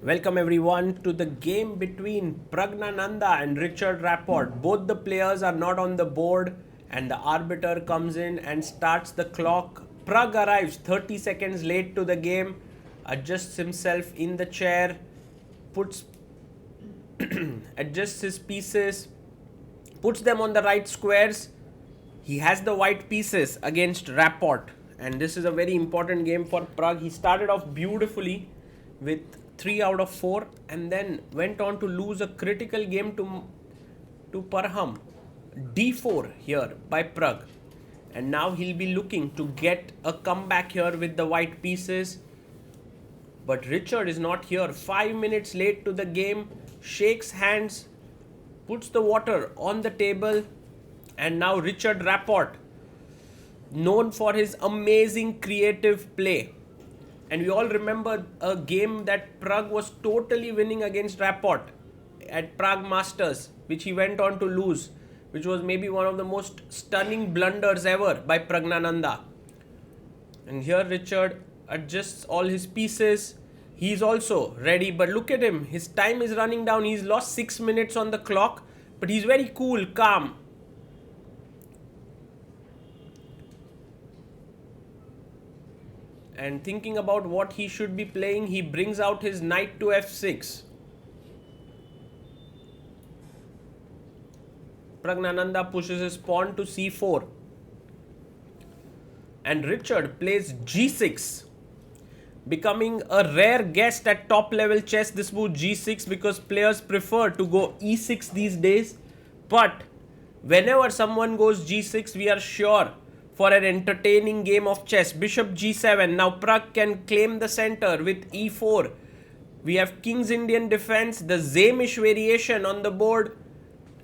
Welcome everyone to the game between Praggnanandhaa and Richard Rapport. Both the players are not on the board and the arbiter comes in and starts the clock. Pragg arrives 30 seconds late to the game, adjusts himself in the chair, adjusts his pieces, puts them on the right squares. He has the white pieces against Rapport, and this is a very important game for Pragg. He started off beautifully with 3 out of 4 and then went on to lose a critical game to Parham. D4 here by Pragg, and now he'll be looking to get a comeback here with the white pieces, but Richard is not here. 5 minutes late to the game, shakes hands, puts the water on the table, and now Richard Rapport, known for his amazing creative play. And we all remember a game that Pragg was totally winning against Rapport at Prague Masters, which he went on to lose, which was maybe one of the most stunning blunders ever by Praggnanandhaa. And here Richard adjusts all his pieces. He's also ready, but look at him. His time is running down. He's lost 6 minutes on the clock, but he's very cool, calm. And thinking about what he should be playing, he brings out his knight to f6. Praggnanandhaa pushes his pawn to c4. And Richard plays g6. Becoming a rare guest at top level chess, this move g6, because players prefer to go e6 these days. But whenever someone goes g6, we are sure for an entertaining game of chess. Bishop g7. Now Pragg can claim the center with e4. We have King's Indian defense, the Zamish variation on the board,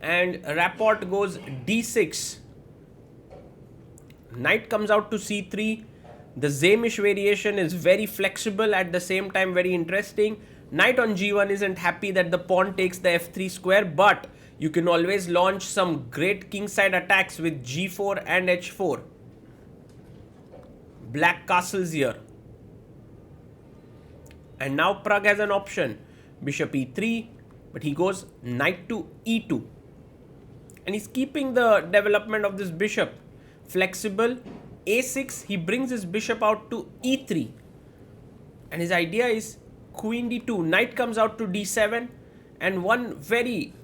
and Rapport goes d6. Knight comes out to c3. The Zamish variation is very flexible, at the same time very interesting. Knight on g1 isn't happy that the pawn takes the f3 square, but you can always launch some great kingside attacks with g4 and h4. Black castles here. And now Pragg has an option. Bishop e3, but he goes knight to e2. And he's keeping the development of this bishop flexible. a6, he brings his bishop out to e3. And his idea is queen d2. Knight comes out to d7. And one very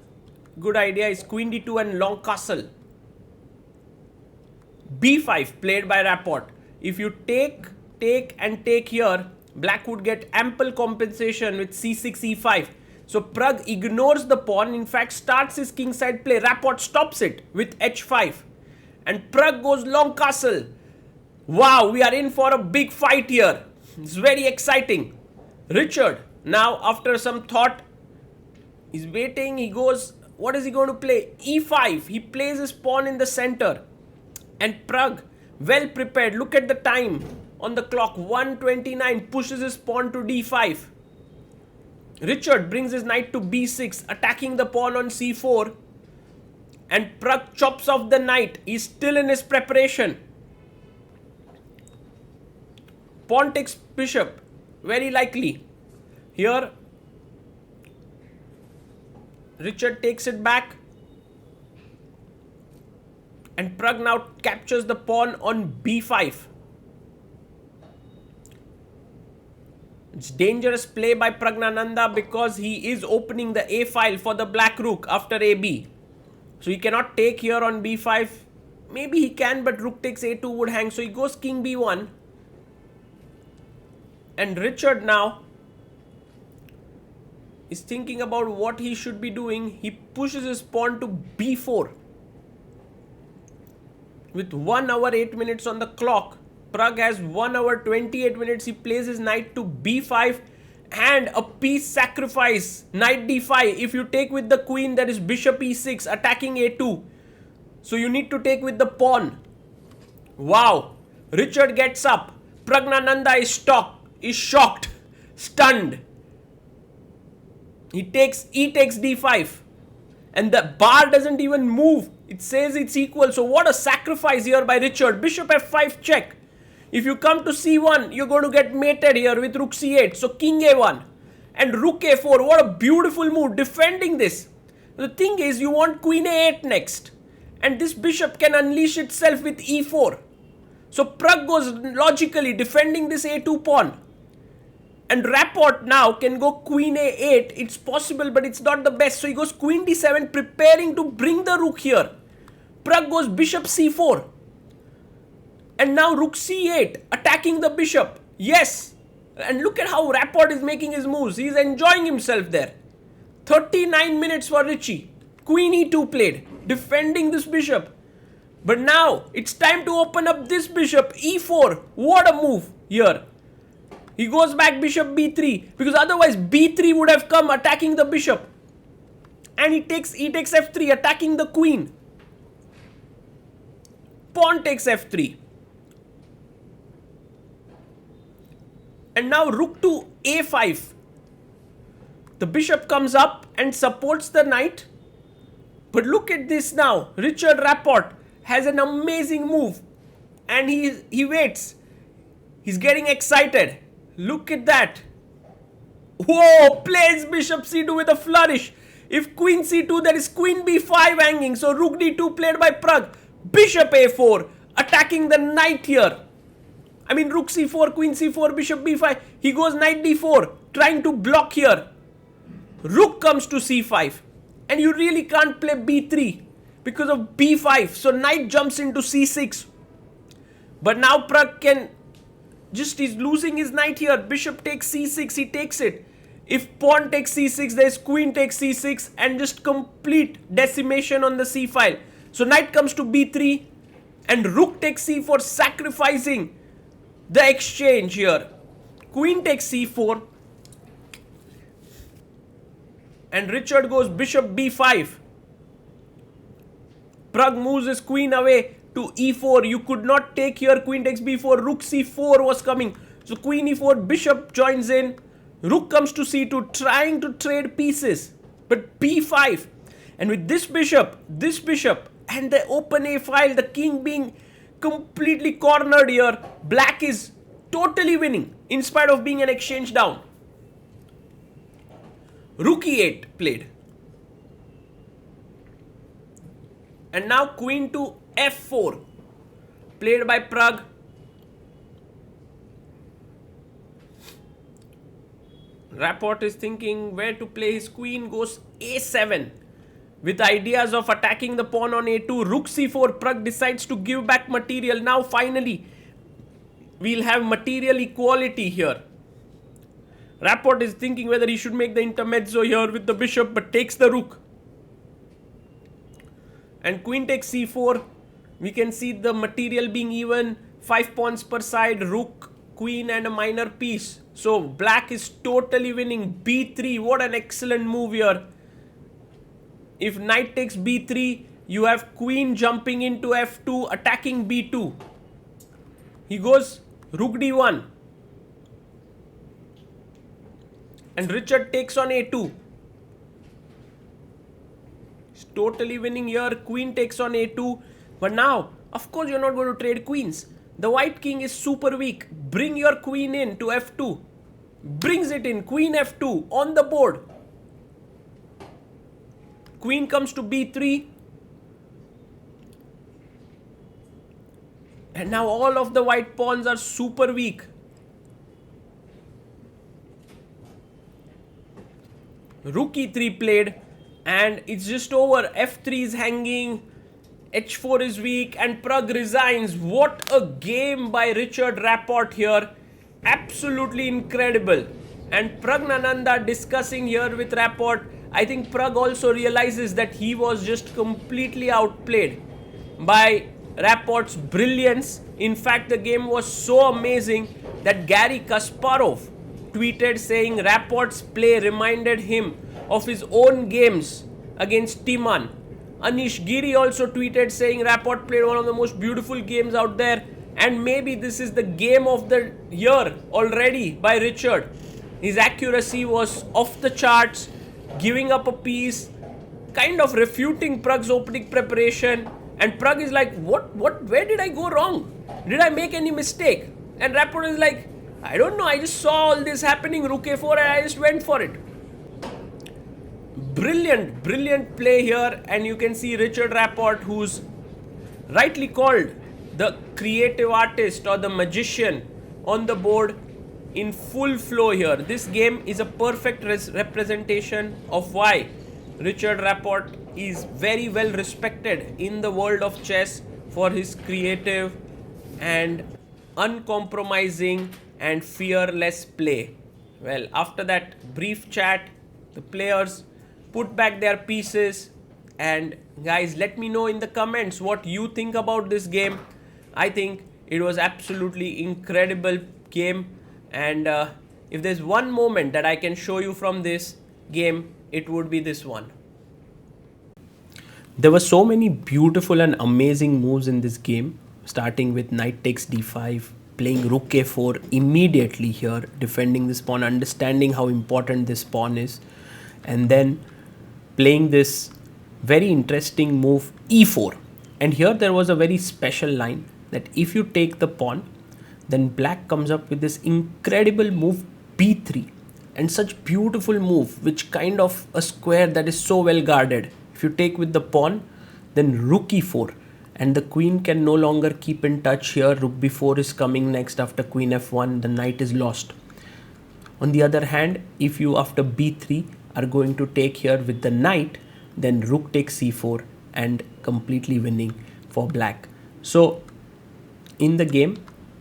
good idea is queen d2 and long castle. b5 played by Rapport. If you take and take here, black would get ample compensation with c6, e5. So Pragg ignores the pawn, in fact starts his kingside play. Rapport stops it with h5. And Pragg goes long castle. Wow, we are in for a big fight here. It's very exciting. Richard, now after some thought, is waiting. He goes, what is he going to play? e5. He plays his pawn in the center. And Pragg, well prepared. Look at the time on the clock. 1:29. Pushes his pawn to d5. Richard brings his knight to b6, attacking the pawn on c4. And Pragg chops off the knight. He's still in his preparation. Pawn takes bishop. Very likely. Here, Richard takes it back. And Pragg now captures the pawn on b5. It's dangerous play by Praggnanandhaa because he is opening the a file for the black rook after ab. So he cannot take here on b5. Maybe he can, but rook takes a2 would hang. So he goes king b1. And Richard now is thinking about what he should be doing. He pushes his pawn to b4. With 1 hour 8 minutes on the clock, Pragg has 1 hour 28 minutes. He plays his knight to b5 and a piece sacrifice. Knight d5. If you take with the queen, there is bishop e6 attacking a2. So you need to take with the pawn. Wow. Richard gets up. Praggnanandhaa is shocked, stunned. He takes d5. And the bar doesn't even move. It says it's equal. So what a sacrifice here by Richard. Bishop f5 check. If you come to c1, you're going to get mated here with rook c8. So king a1. And rook a4. What a beautiful move. Defending this. The thing is, you want queen a8 next. And this bishop can unleash itself with e4. So Pragg goes logically defending this a2 pawn. And Rapport now can go queen a8. It's possible, but it's not the best. So he goes queen d7, preparing to bring the rook here. Pragg goes bishop c4. And now rook c8, attacking the bishop. Yes. And look at how Rapport is making his moves. He's enjoying himself there. 39 minutes for Richie. Queen e2 played, defending this bishop. But now it's time to open up this bishop. e4. What a move here. He goes back bishop b3, because otherwise b3 would have come attacking the bishop. And he takes f3, attacking the queen. Pawn takes f3. And now rook to a5. The bishop comes up and supports the knight. But look at this now. Richard Rapport has an amazing move. And he waits. He's getting excited. Look at that. Whoa, plays bishop c2 with a flourish. If queen c2, there is queen b5 hanging. So rook d2 played by Pragg. Bishop a4, attacking the knight here. I mean rook c4, queen c4, bishop b5. He goes knight d4, trying to block here. Rook comes to c5. And you really can't play b3 because of b5. So knight jumps into c6. But now Pragg can he's losing his knight here. Bishop takes c6, he takes it. If pawn takes c6, there's queen takes c6 and just complete decimation on the c file. So knight comes to b3 and rook takes c4, sacrificing the exchange here. Queen takes c4 and Richard goes bishop b5. Pragg moves his queen away to e4. You could not take here. Queen takes b4. Rook c4 was coming. So queen e4. Bishop joins in. Rook comes to c2, trying to trade pieces. But b5. And with this bishop, and the open a file, the king being completely cornered here, black is totally winning in spite of being an exchange down. Rook e8 played. And now queen to f4 played by Pragg. Rapport is thinking where to play his queen, goes a7 with ideas of attacking the pawn on a2. Rook c4. Pragg decides to give back material. Now finally we'll have material equality here. Rapport is thinking whether he should make the intermezzo here with the bishop, but takes the rook. And queen takes c4. We can see the material being even. 5 pawns per side. Rook, queen and a minor piece. So black is totally winning. b3. What an excellent move here. If knight takes b3, you have queen jumping into f2, attacking b2. He goes rook d1. And Richard takes on a2. He's totally winning here. Queen takes on a2. But now, of course, you're not going to trade queens. The white king is super weak. Bring your queen in to f2. Brings it in. Queen f2 on the board. Queen comes to b3. And now all of the white pawns are super weak. Rook e3 played. And it's just over. f3 is hanging. h4 is weak. And Pragg resigns. What a game by Richard Rapport here. Absolutely incredible. And Praggnanandhaa discussing here with Rapport. I think Pragg also realizes that he was just completely outplayed by Rapport's brilliance. In fact, the game was so amazing that Garry Kasparov tweeted saying Rapport's play reminded him of his own games against Timan. Anish Giri also tweeted saying Rapport played one of the most beautiful games out there, and maybe this is the game of the year already by Richard. His accuracy was off the charts, giving up a piece, kind of refuting Pragg's opening preparation, and Pragg is like, where did I go wrong? Did I make any mistake? And Rapport is like, I don't know, I just saw all this happening, rook a4, and I just went for it. Brilliant play here, and you can see Richard Rapport, who's rightly called the creative artist or the magician on the board, in full flow here. This game is a perfect representation of why Richard Rapport is very well respected in the world of chess for his creative and uncompromising and fearless play. Well, after that brief chat, the players put back their pieces, and guys, let me know in the comments what you think about this game. I think it was absolutely incredible game, and if there's one moment that I can show you from this game, it would be this one. There were so many beautiful and amazing moves in this game, starting with knight takes d5, playing rook a4 immediately here, defending this pawn, understanding how important this pawn is, and then playing this very interesting move e4. And here there was a very special line that if you take the pawn, then black comes up with this incredible move b3, and such beautiful move, which kind of a square that is so well guarded. If you take with the pawn, then rook e4, and the queen can no longer keep in touch here. Rook b4 is coming next after queen f1, the knight is lost. On the other hand, if you after b3 are going to take here with the knight, then rook takes c4 and completely winning for black. So in the game,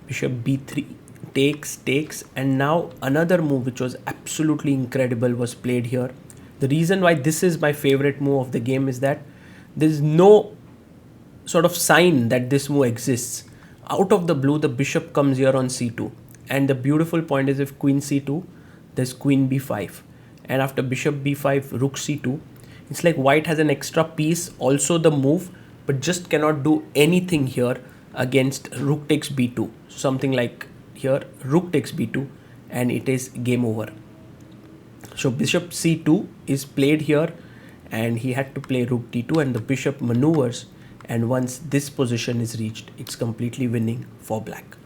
bishop b3 takes, and now another move which was absolutely incredible was played here. The reason why this is my favorite move of the game is that there is no sort of sign that this move exists. Out of the blue, the bishop comes here on c2, and the beautiful point is if queen c2, there's queen b5, and after bishop b5, rook c2, it's like white has an extra piece, also the move, but just cannot do anything here against rook takes b2. So something like here, rook takes b2, and it is game over. So bishop c2 is played here, and he had to play rook d2, and the bishop maneuvers, and once this position is reached, it's completely winning for black.